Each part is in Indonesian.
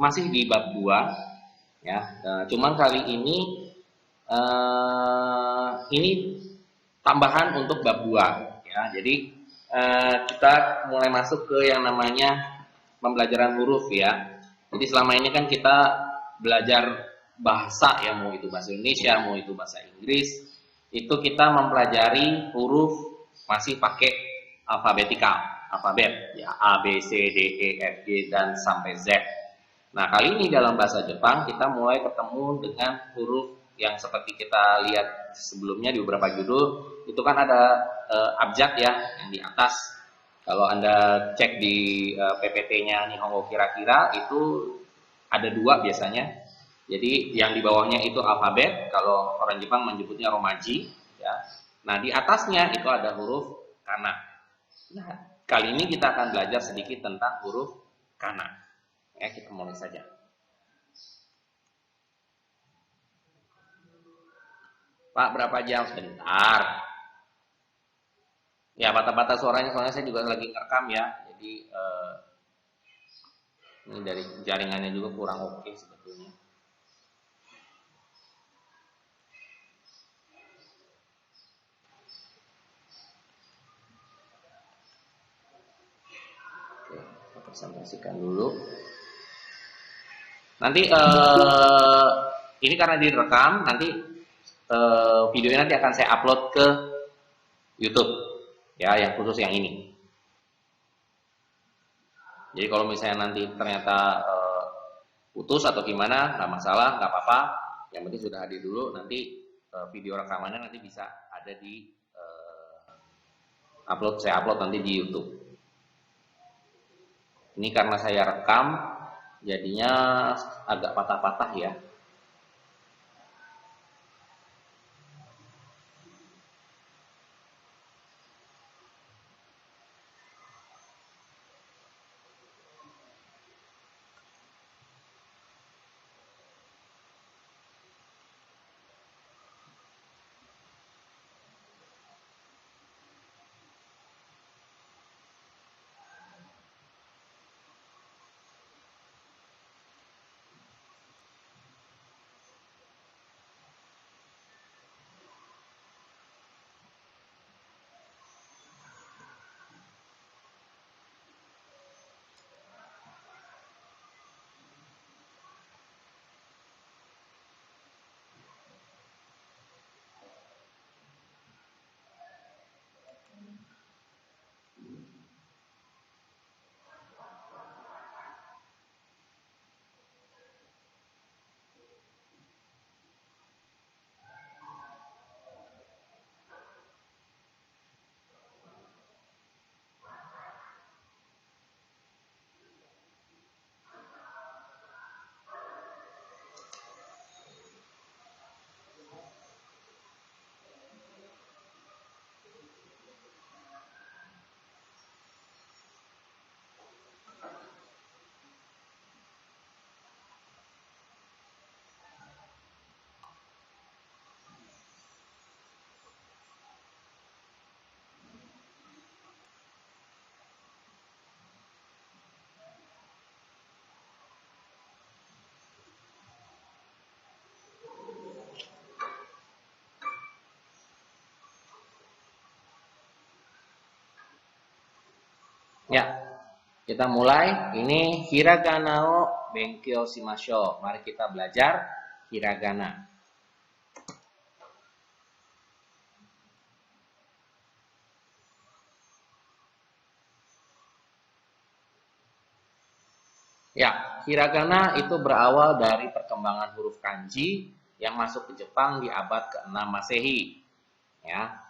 masih di bab 2 ya. Cuman kali ini tambahan untuk bab 2 ya. Jadi kita mulai masuk ke yang namanya pembelajaran huruf ya. Jadi selama ini kan kita belajar bahasa ya, mau itu bahasa Indonesia, mau itu bahasa Inggris, itu kita mempelajari huruf masih pakai alfabetikal, alfabet ya, A B C D E F G dan sampai Z. Nah, kali ini dalam bahasa Jepang kita mulai ketemu dengan huruf yang seperti kita lihat sebelumnya di beberapa judul, itu kan ada abjad ya yang di atas. Kalau Anda cek di PPT-nya Nihongo Kira-kira itu ada 2 biasanya. Jadi yang di bawahnya itu alfabet, kalau orang Jepang menyebutnya romaji ya. Nah, di atasnya itu ada huruf kana. Nah, kali ini kita akan belajar sedikit tentang huruf kana. Ya, kita mulai saja. Pak, berapa jam? Sebentar. Ya, patah-patah suaranya soalnya saya juga lagi ngerekam ya. Jadi ini dari jaringannya juga kurang oke sebetulnya. Oke, kita presentasikan dulu. Nanti ini karena direkam, nanti videonya nanti akan saya upload ke YouTube ya, yang khusus yang ini. Jadi kalau misalnya nanti ternyata putus atau gimana, nggak masalah, nggak apa-apa. Yang penting sudah hadir dulu. Nanti video rekamannya nanti bisa ada di saya upload nanti di YouTube. Ini karena saya rekam, jadinya agak patah-patah ya. Ya, kita mulai. Ini hiragana o benkyou shimashou. Mari kita belajar hiragana. Ya, hiragana itu berawal dari perkembangan huruf kanji yang masuk ke Jepang di abad ke-6 Masehi. Ya.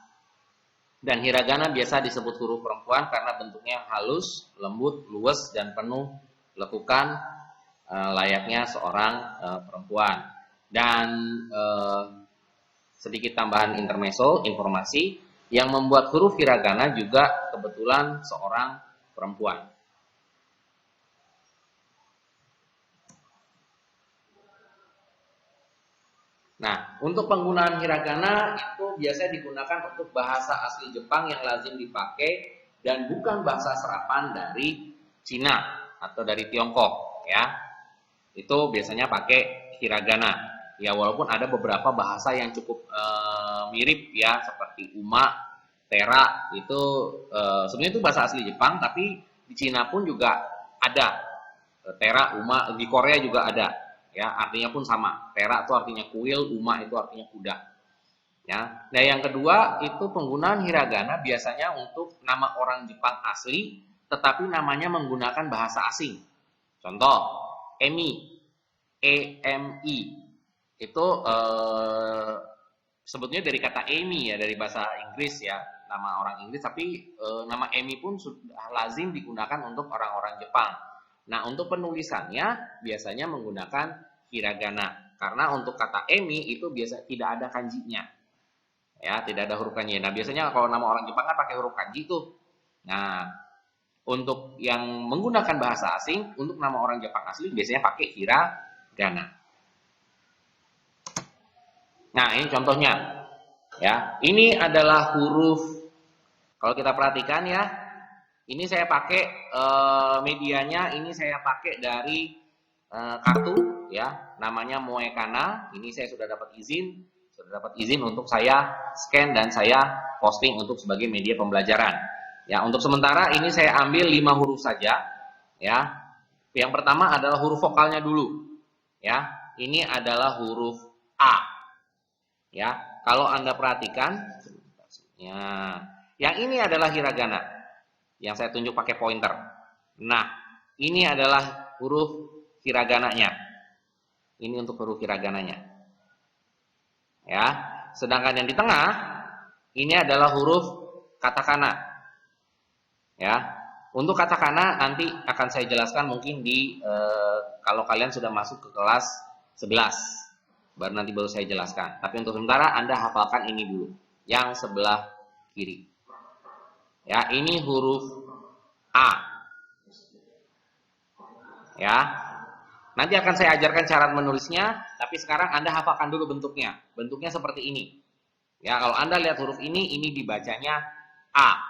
Dan hiragana biasa disebut huruf perempuan karena bentuknya halus, lembut, luwes, dan penuh lekukan layaknya seorang perempuan. Dan sedikit tambahan intermezzo, informasi, yang membuat huruf hiragana juga kebetulan seorang perempuan. Nah, untuk penggunaan hiragana itu biasanya digunakan untuk bahasa asli Jepang yang lazim dipakai dan bukan bahasa serapan dari Cina atau dari Tiongkok ya. itu biasanya pakai hiragana. Ya walaupun ada beberapa bahasa yang cukup mirip ya, seperti uma, tera itu sebenarnya itu bahasa asli Jepang, tapi di Cina pun juga ada tera, uma, di Korea juga ada. Ya artinya pun sama. Tera itu artinya kuil, uma itu artinya kuda. Ya. Nah yang kedua itu penggunaan hiragana biasanya untuk nama orang Jepang asli, tetapi namanya menggunakan bahasa asing. Contoh, Emi, EMI itu sebetulnya dari kata Amy ya, dari bahasa Inggris ya, nama orang Inggris, tapi nama Amy pun sudah lazim digunakan untuk orang-orang Jepang. Nah untuk penulisannya biasanya menggunakan hiragana, karena untuk kata Amy itu biasa tidak ada kanjinya, ya tidak ada huruf kanji. Nah biasanya kalau nama orang Jepang kan pakai huruf kanji tuh. Nah untuk yang menggunakan bahasa asing, untuk nama orang Jepang asli biasanya pakai hiragana. Nah, ini contohnya. Ya, ini adalah huruf. Kalau kita perhatikan ya, ini saya pakai medianya, ini saya pakai dari kartu ya, namanya Moekana. Ini saya sudah dapat izin untuk saya scan dan saya posting untuk sebagai media pembelajaran. Ya, untuk sementara ini saya ambil 5 huruf saja ya. Yang pertama adalah huruf vokalnya dulu. Ya, ini adalah huruf A. Ya, kalau Anda perhatikan, ya, yang ini adalah hiragana, yang saya tunjuk pakai pointer. Nah, ini adalah huruf hiragananya. Ini untuk huruf hiragananya. Ya, sedangkan yang di tengah, ini adalah huruf katakana. Ya, untuk katakana nanti akan saya jelaskan mungkin di kalau kalian sudah masuk ke kelas 11. Baru saya jelaskan. Tapi untuk sementara Anda hafalkan ini dulu, yang sebelah kiri. Ya, ini huruf A. Ya. Nanti akan saya ajarkan cara menulisnya, tapi sekarang Anda hafalkan dulu bentuknya. Bentuknya seperti ini. Ya, kalau Anda lihat huruf ini dibacanya A.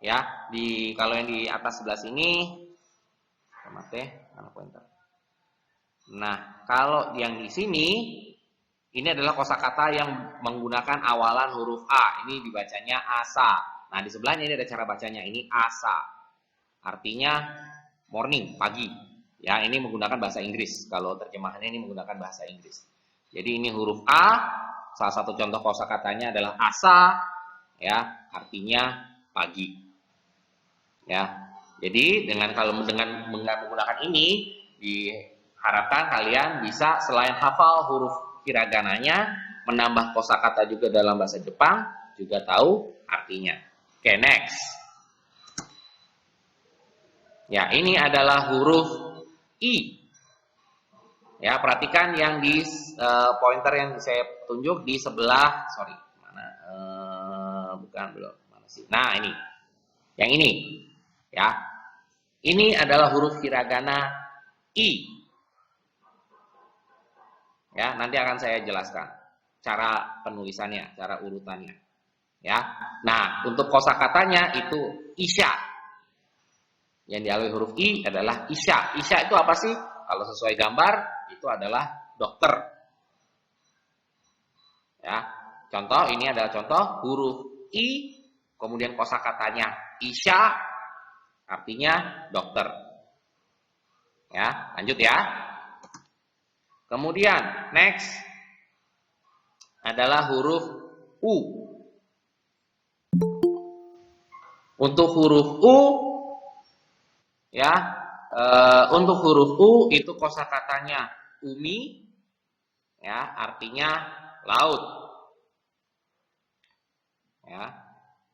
Ya, kalau yang di atas sebelah sini mana pointer. Nah, kalau yang di sini ini adalah kosakata yang menggunakan awalan huruf A. Ini dibacanya asa. Nah, di sebelahnya ini ada cara bacanya. Ini asa. Artinya morning, pagi. Ya, ini menggunakan bahasa Inggris. Kalau terjemahannya ini menggunakan bahasa Inggris. Jadi ini huruf A. Salah satu contoh kosakatanya adalah asa. Ya, artinya pagi. Ya. Jadi dengan menggunakan ini diharapkan kalian bisa selain hafal huruf hiragananya, menambah kosakata juga dalam bahasa Jepang, juga tahu artinya. Oke, next. Ya, ini adalah huruf I. Ya, perhatikan yang di pointer yang saya tunjuk di sebelah, mana? Bukan belum. Mana sih? Nah, ini. Yang ini. Ya. Ini adalah huruf hiragana I. Ya, nanti akan saya jelaskan cara penulisannya, cara urutannya. Ya. Nah, untuk kosakatanya itu isya. Yang diawali huruf I adalah isya. Isya itu apa sih? Kalau sesuai gambar itu adalah dokter. Ya. Contoh ini adalah contoh huruf I, kemudian kosakatanya isya, artinya dokter. Ya, lanjut ya. Kemudian next adalah huruf U. Untuk huruf U ya, untuk huruf U itu kosakatanya umi, ya artinya laut. Ya,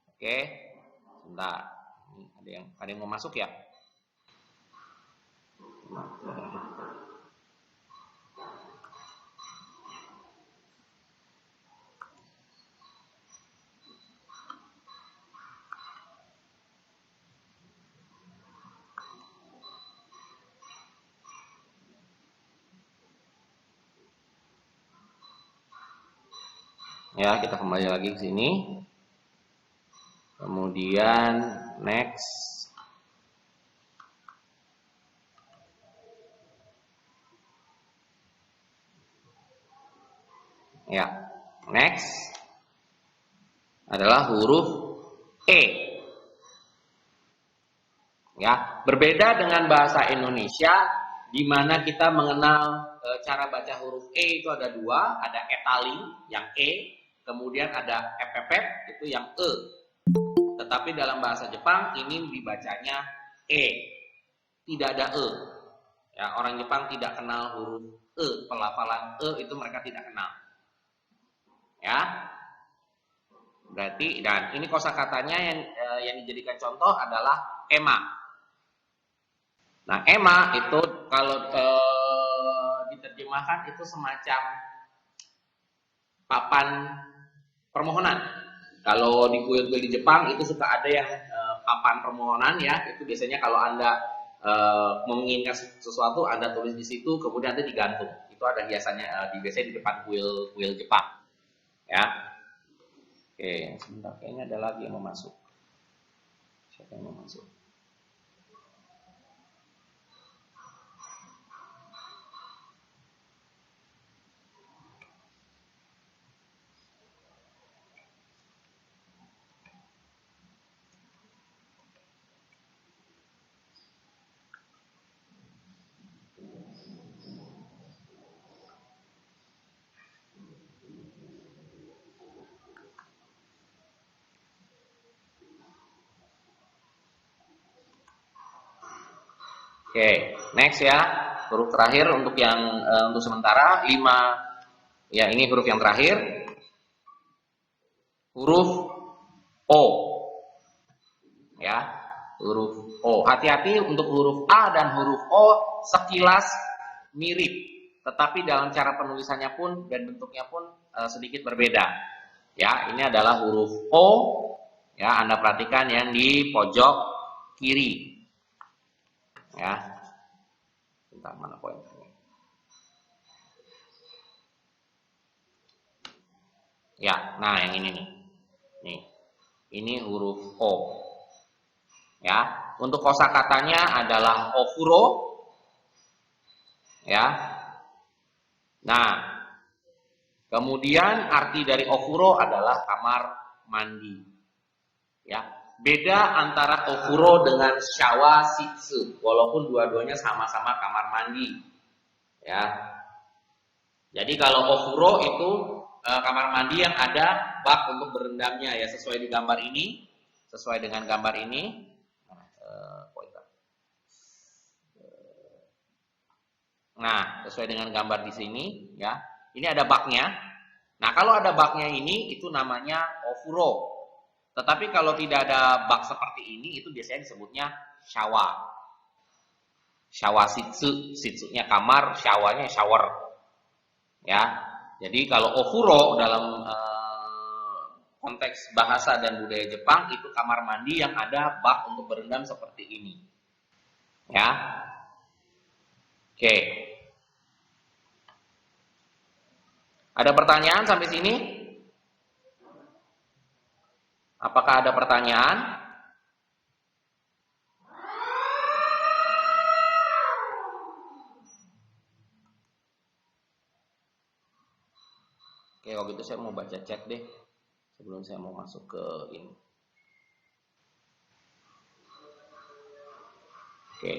oke, sebentar. Ada yang mau masuk ya? Ya, kita kembali lagi ke sini. Kemudian next. Ya. Next adalah huruf E. Ya, berbeda dengan bahasa Indonesia di mana kita mengenal cara baca huruf E itu ada dua, ada etaling yang E, kemudian ada epepet itu yang E. Tetapi dalam bahasa Jepang ini dibacanya E, tidak ada E. Ya, orang Jepang tidak kenal huruf E, pelafalan E itu mereka tidak kenal. Ya, berarti dan ini kosakatanya yang dijadikan contoh adalah ema. Nah, ema itu kalau diterjemahkan itu semacam papan permohonan. Kalau di kuil-kuil di Jepang itu suka ada yang papan permohonan ya, itu biasanya kalau Anda menginginkan sesuatu Anda tulis di situ, kemudian Anda digantung. Itu ada biasanya biasanya di depan kuil-kuil Jepang. Ya. Oke, sebentar kayaknya ada lagi yang mau masuk. Siapa yang mau masuk? Oke, next ya. Huruf terakhir untuk yang untuk sementara 5 ya, ini huruf yang terakhir. Huruf O. Ya, huruf O. Hati-hati untuk huruf A dan huruf O sekilas mirip, tetapi dalam cara penulisannya pun dan bentuknya pun sedikit berbeda. Ya, ini adalah huruf O. Ya, Anda perhatikan yang di pojok kiri. Ya. Bentar, mana pointernya? Ya, nah yang ini nih. Nih. Ini huruf O. Ya, untuk kosakatanya adalah ofuro. Ya. Nah, kemudian arti dari ofuro adalah kamar mandi. Ya, beda antara ofuro dengan shawashitsu, walaupun dua-duanya sama-sama kamar mandi. Ya. Jadi kalau ofuro itu kamar mandi yang ada bak untuk berendamnya ya, sesuai di gambar ini, sesuai dengan gambar ini. Nah, sesuai dengan gambar di sini ya. Ini ada baknya. Nah, kalau ada baknya ini itu namanya ofuro. Tetapi kalau tidak ada bak seperti ini itu biasanya disebutnya shawa. Shawa sitsu, sitsunya kamar, shawanya shower. Ya. Jadi kalau ofuro dalam konteks bahasa dan budaya Jepang itu kamar mandi yang ada bak untuk berendam seperti ini. Ya. Oke. Ada pertanyaan sampai sini? Apakah ada pertanyaan? Oke, kalau gitu saya mau baca chat deh sebelum saya mau masuk ke ini. Oke.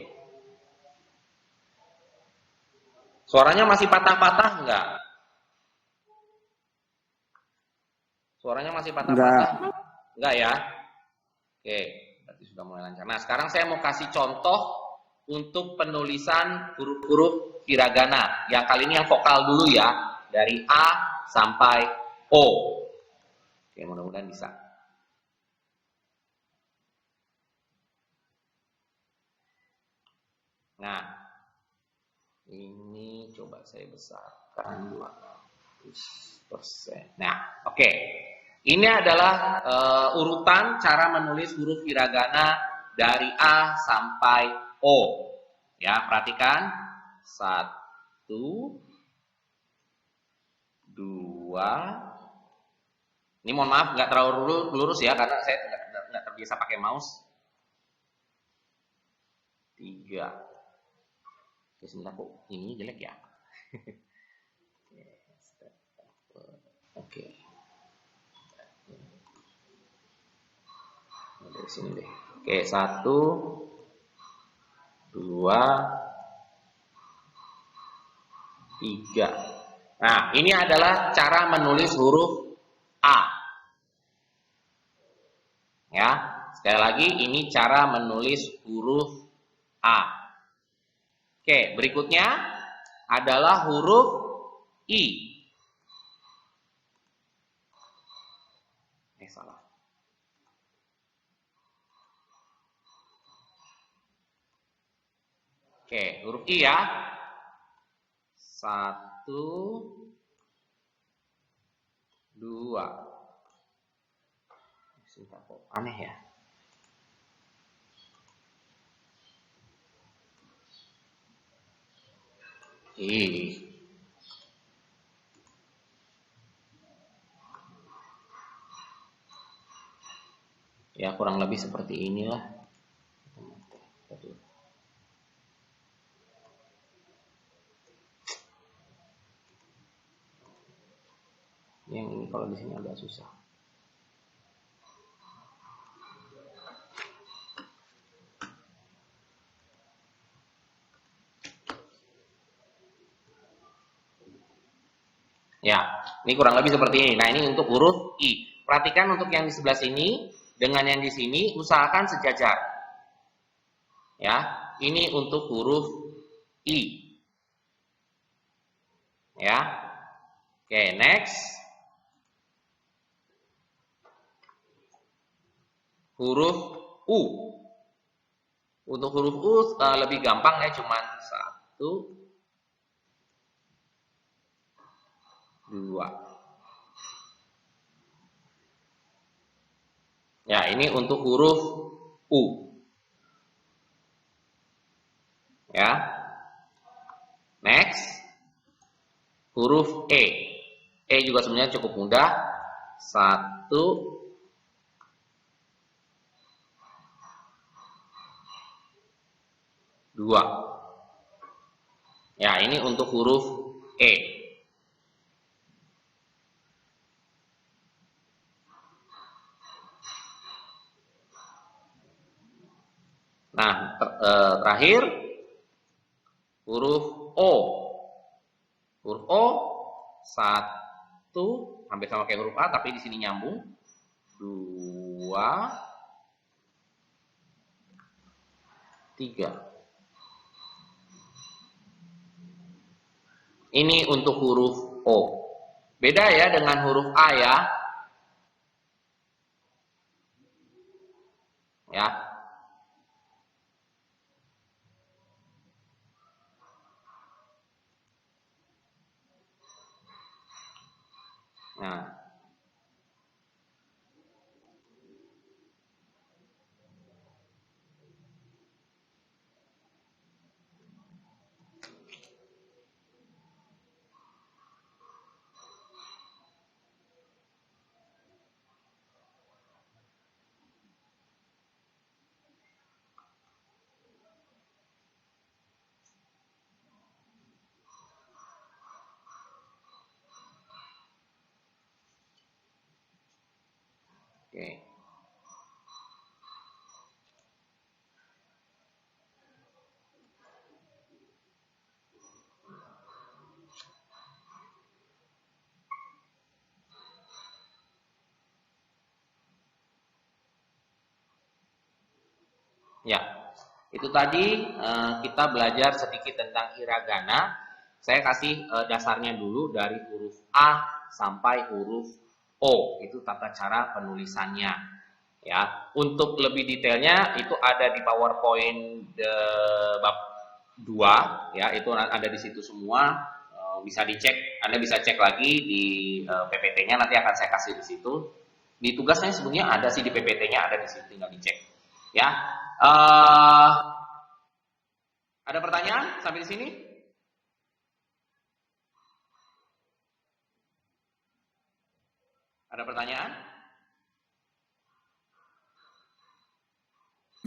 Suaranya masih patah-patah enggak? Suaranya masih patah-patah? Enggak ya? Oke, berarti sudah mulai lancar. Nah, sekarang saya mau kasih contoh untuk penulisan huruf-huruf hiragana. Yang kali ini yang vokal dulu ya, dari A sampai O. Oke, mudah-mudahan bisa. Nah, ini coba saya besarkan 200%. Nah, oke. Ini adalah urutan cara menulis huruf hiragana dari A sampai O. Ya, perhatikan. 1, 2. Ini mohon maaf nggak terlalu lurus ya karena saya nggak terbiasa pakai mouse. 3. Oke, sebentar kok ini jelek ya. Oke. Dari sini deh. Oke, 1, 2, 3. Nah, ini adalah cara menulis huruf A. Ya, sekali lagi ini cara menulis huruf A. Oke, berikutnya adalah huruf I. Salah. Oke, huruf I ya. 1, 2. Sebentar kok aneh ya. Ya kurang lebih seperti inilah. Yang ini kalau di sini agak susah. Ya, ini kurang lebih seperti ini. Nah, ini untuk huruf I. Perhatikan untuk yang di sebelah sini dengan yang di sini usahakan sejajar. Ya, ini untuk huruf I. Ya. Oke, next. Huruf U. Untuk huruf U lebih gampang ya, cuman 1, 2. Ya, ini untuk huruf U. Ya. Next. Huruf E. E juga sebenarnya cukup mudah. 1, 2. Ya, ini untuk huruf E. Nah, terakhir huruf O. Huruf O 1, hampir sama kayak huruf A tapi di sini nyambung. 2, 3. Ini untuk huruf O. Beda ya dengan huruf A ya. Ya. Nah, oke. Ya, itu tadi kita belajar sedikit tentang hiragana. Saya kasih dasarnya dulu dari huruf A sampai huruf O. Itu tata cara penulisannya. Ya, untuk lebih detailnya itu ada di PowerPoint bab 2 ya, itu ada di situ semua. Bisa dicek, Anda bisa cek lagi di PPT-nya, nanti akan saya kasih di situ. Di tugasnya sebenarnya ada sih, di PPT-nya ada di situ, tinggal dicek. Ya, ada pertanyaan sampai di sini? Ada pertanyaan?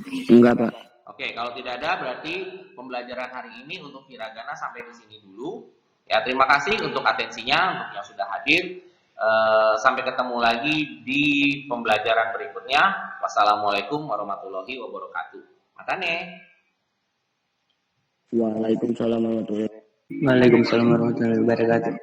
Enggak, Pak. Oke, kalau tidak ada berarti pembelajaran hari ini untuk hiragana sampai di sini dulu. Ya, terima kasih untuk atensinya, untuk yang sudah hadir. Sampai ketemu lagi di pembelajaran berikutnya. Wassalamualaikum warahmatullahi wabarakatuh. Makanya. Waalaikumsalam warahmatullahi Waalaikumsalam warahmatullahi wabarakatuh.